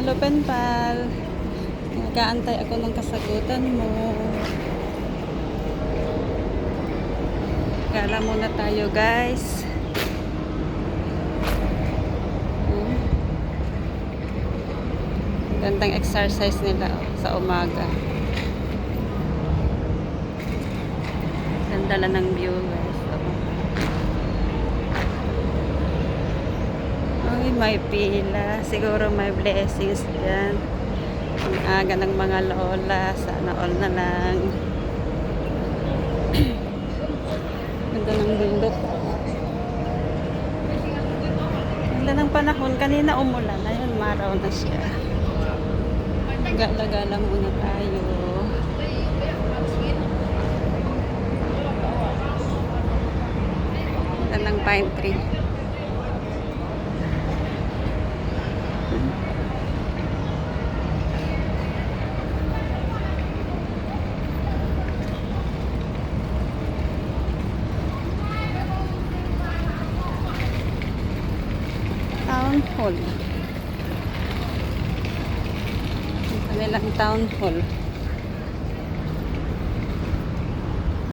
Hello, Penpal. Nag-aantay ako ng kasagutan mo. Gala muna tayo, guys. Gandang exercise nila sa umaga. Ganda lang ng view, guys. Ay, may pila. Siguro may blessings dyan. Ang aga ng mga lola. Sana all na lang. Ganda ng bundok. Ganda ng panahon. Kanina umulan. Ayun, maraw na siya. Gala-gala muna tayo. Ganda ng pine tree. Town hall. Ang kanilang town hall.